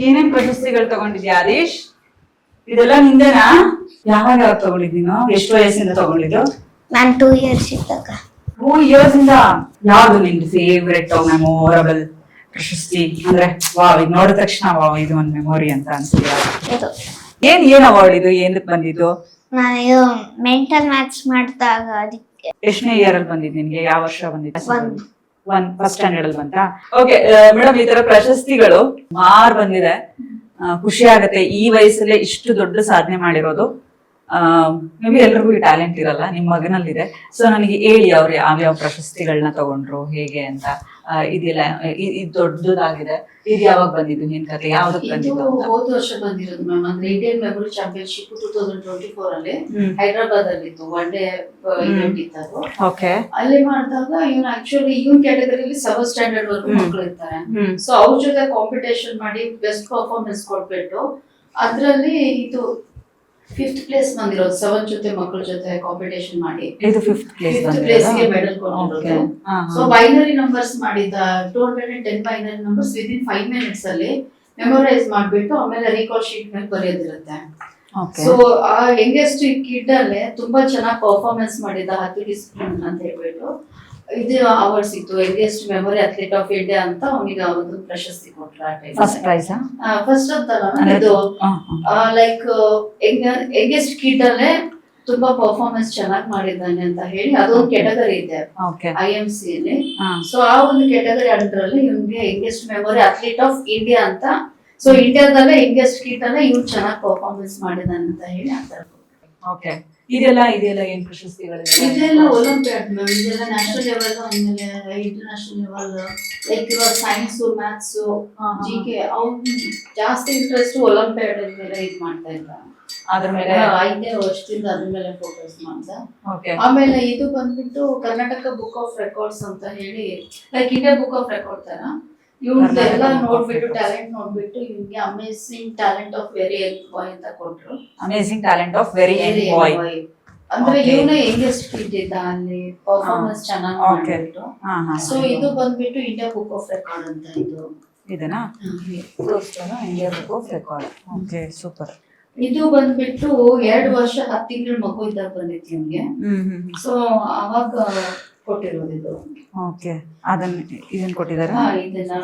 ಏನೇನ್ ಪ್ರಶಸ್ತಿಗಳು ತಗೊಂಡಿದ್ಯಾ ಆದೀಶ್? ಇದೆಲ್ಲ ನಿಂದೇನಾ? ಯಾವಾಗ ತಗೊಂಡಿದ್ ನೀನು? ಎಷ್ಟು ವಯಸ್ಸಿಂದ ತಗೊಂಡಿದ್ದು? ನಾನು 2 years ಇದ್ದಾಗ. 2 years ಇಂದ. ಯಾವ್ದು ನಿಂದು ಫೇವ್ರೆಟ್ ಮೆಮೊರಬಲ್ ಪ್ರಶಸ್ತಿ? ಅಂದ್ರೆ ವಾವ್, ಇದು ನೋಡಿದ ತಕ್ಷಣ ವಾವ್, ಇದು ಒಂದು ಮೆಮೊರಿ ಅಂತ ಅನ್ಸಿದ್ಯಾ? ಇದು ಏನ್ ಅವಾರ್ಡ್ ಇದು? ಏನಕ್ಕೆ ಬಂದಿದ್ದು? ನಾನು ಮೆಂಟಲ್ ಮ್ಯಾಥ್ಸ್ ಮಾಡಿದಾಗ ಅದಕ್ಕೆ. ಎಷ್ಟನೇ ಇಯರ್ ಅಲ್ಲಿ ಬಂದಿದ್ದು ನಿನ್ಗೆ? ಯಾವ ವರ್ಷ ಬಂದಿದ್ದು? ಫಸ್ಟ್ ಸ್ಟ್ಯಾಂಡರ್ಡ್ ಅಲ್ಲಿ ಬಂತಾ? ಓಕೆ ಮೇಡಮ್, ಈ ತರ ಪ್ರಶಸ್ತಿಗಳು ಸುಮಾರು ಬಂದಿದೆ. ಖುಷಿ ಆಗತ್ತೆ ಈ ವಯಸ್ಸಲ್ಲೇ ಇಷ್ಟು ದೊಡ್ಡ ಸಾಧನೆ ಮಾಡಿರೋದು. ಮೇ ಬಿ ಎಲ್ರಿಗೂ ಈ ಟ್ಯಾಲೆಂಟ್ ಇರಲ್ಲ, ನಿಮ್ ಮಗನಲ್ಲಿದೆ. ಸೊ ನನಗೆ ಹೇಳಿ, ಅವ್ರು ಯಾವ್ಯಾವ ಪ್ರಶಸ್ತಿಗಳನ್ನ ತಗೊಂಡ್ರು, ಹೇಗೆ ಅಂತ. ಇದೆಲ್ಲ ಇದು ದೊಡ್ಡದಾಗಿದೆ. ಇದು ಯಾವಾಗ ಬಂದಿದ್ದು? ನಿನ್ ಕತೆ ಯಾವ್ದಕ್ ಬಂದಿದ್ದು? ಹೋದ ವರ್ಷ ಬಂದಿರೋದು ಮ್ಯಾಮ್. ಅಂದ್ರೆ ಇಂಡಿಯನ್ ಮೆಮೊರಿ ಚಾಂಪಿಯನ್ಶಿಪ್ 2024 ಅಲ್ಲಿ ಹೈದರಾಬಾದ್ ಅಲ್ಲಿ ಇತ್ತು. ಒನ್ ಡೇ ಇವೆಂಟ್ ಇತ್ತು. ಓಕೆ. ಅಲ್ಲಿ ಮಾಡಿದಾಗ ಇವ್ನು ಆಕ್ಚುಲಿ ಇವನ್ ಕ್ಯಾಟಗರಿಲಿ 7th ಸ್ಟ್ಯಾಂಡರ್ಡ್ ವರ್ಗು ಮಕ್ಕಳು ಇರ್ತಾರೆ. ಸೊ ಅವ್ರ ಜೊತೆ ಕಾಂಪಿಟೇಷನ್ ಮಾಡಿ ಬೆಸ್ಟ್ ಪರ್ಫಾರ್ಮೆನ್ಸ್ ಕೊಟ್ಬಿಟ್ಟು ಅದ್ರಲ್ಲಿ ಇದು 5th ಪ್ಲೇಸ್ ಬಂದಿರೋದು. 7 ಜೊತೆ ಮಕ್ಕಳ ಜೊತೆ ಕಾಂಪಿಟೇಷನ್ ಮಾಡಿ ಇದು 5th ಪ್ಲೇಸ್ ಗೆ ಮೆಡಲ್ ಕೊಟ್ಟಿರೋದು. ಸೊ ಬೈನರಿ ನಂಬರ್ಸ್ ಮಾಡಿದ 210 ಬೈನರಿ ನಂಬರ್ಸ್ ವಿದಿನ್ 5 minutes ಅಲ್ಲಿ ಮೆಮೊರೈಸ್ ಮಾಡ್ಬಿಟ್ಟು ಆಮೇಲೆ ರೀಕಾಲ್ ಶೀಟ್ ಮೇಲೆ ಬರೆಯೋದಿರುತ್ತೆ. ಸೊ ಆ ಯಂಗೆಸ್ಟ್ ಕಿಡ್ ಅಲ್ಲೇ ತುಂಬಾ ಚೆನ್ನಾಗಿ ಪರ್ಫಾರ್ಮೆನ್ಸ್ ಮಾಡಿದ 10 ಡಿಸಿಪ್ಲಿನ್ ಅಂತ ಹೇಳ್ಬಿಟ್ಟು ಇದು ಅವಾರ್ಡ್ ಸಿಕ್ತು. Youngest memory athlete of India ಅಂತ ಅವನಿಗೆ ಒಂದು ಪ್ರಶಸ್ತಿ ಕೊಟ್ಟರು. ಫಸ್ಟ್ ಪ್ರೈಸ್ ಫಸ್ಟ್ ಅಂತಲ್ಲ, ಇದು ಲೈಕ್ ಯಂಗೆಸ್ಟ್ ಕಿಡ್ ಅಲ್ಲೇ ತುಂಬಾ ಪರ್ಫಾರ್ಮೆನ್ಸ್ ಚೆನ್ನಾಗಿ ಮಾಡಿದ್ದಾನೆ ಅಂತ ಹೇಳಿ ಅದೊಂದು ಕೆಟಗರಿ ಇದೆ IMC ಅಲ್ಲಿ. ಸೊ ಆ ಒಂದು ಕೆಟಗರಿ ಅಂಡರ್ ಅಲ್ಲಿ ಇವ್ನಿಗೆ youngest memory athlete of India ಅಂತ. ಸೊ ಇಂಡಿಯಾದಲ್ಲೇ ಯಂಗೆಸ್ಟ್ ಕಿಡ್ ಅಲ್ಲೇ ಇವ್ನು ಚೆನ್ನಾಗಿ ಪರ್ಫಾರ್ಮೆನ್ಸ್ ಮಾಡಿದಾನೆ ಅಂತ ಹೇಳಿ ಅಂತಾರೆ. ಓಕೆ. ಇದೆಲ್ಲ ಏನ್ ಪ್ರಶಸ್ತಿಗಳಿದೆ? ಇದೆಲ್ಲ ಒಲಿಂಪಿಯಾಡ್ ಮ್ಯಾಮ್. ಇದೆಲ್ಲ ನ್ಯಾಷನಲ್ ಲೆವೆಲ್, ಆಮೇಲೆ ಇಂಟರ್ನ್ಯಾಷನಲ್ ಲೆವೆಲ್. ಲೈಕ್ ಇವಾಗ ಸೈನ್ಸ್, ಮ್ಯಾಥ್ಸ್, GK ಅವ್ನು ಜಾಸ್ತಿ ಇಂಟ್ರೆಸ್ಟ್ ಒಲಿಂಪಿಯಾಡ್ ಮೇಲೆ ಇದು ಮಾಡ್ತಾ ಇದ್ದ. ಅದ್ರ ಮೇಲೆ 5ನೇ ವರ್ಷದಿಂದ ಅದ್ರ ಮೇಲೆ ಫೋಕಸ್ ಮಾಡ್ದ. ಆಮೇಲೆ ಇದು ಬಂದ್ಬಿಟ್ಟು ಕರ್ನಾಟಕ ಬುಕ್ ಆಫ್ ರೆಕಾರ್ಡ್ಸ್ ಅಂತ ಹೇಳಿ, like India book of record ತರ ಇವ್ನೆಲ್ಲ ನೋಡ್ಬಿಟ್ಟು ಟ್ಯಾಲೆಂಟ್ ನೋಡ್ಬಿಟ್ಟು ಇವ್ನಿಗೆ amazing talent of very young boy ಅಂತ ಕೊಟ್ರು. Amazing talent of very young boy ಅಂದ್ರೆ ಇವನೇ ಯಂಗೆಸ್ಟ್ ಕಿಡ್ ಇದ್ದ ಅಲ್ಲಿ, ಪರ್ಫಾರ್ಮೆನ್ಸ್ ಚೆನ್ನಾಗಿ ಮಾಡ್ಬಿಟ್ಟು. ಸೊ ಇದು ಬಂದ್ಬಿಟ್ಟು ಇಂಡಿಯಾ ಬುಕ್ ಆಫ್ ರೆಕಾರ್ಡ್ ಅಂತ. ಇದನಾ India book of record. Okay, super. ಇದು ಬಂದ್ಬಿಟ್ಟು 2 ವರ್ಷ 10 ತಿಂಗಳು ಮಗು ಇದ್ದಾಗ ಬಂದಿತ್ತು ಇವ್ನಿಗೆ. ಸೊ ಅವಾಗ ಕೊಟ್ಟಿರೋದು ಇದು. ಓಕೆ, ಇದನ್ನ ಕೊಟ್ಟಿದಾರ. ಇದನ್ನ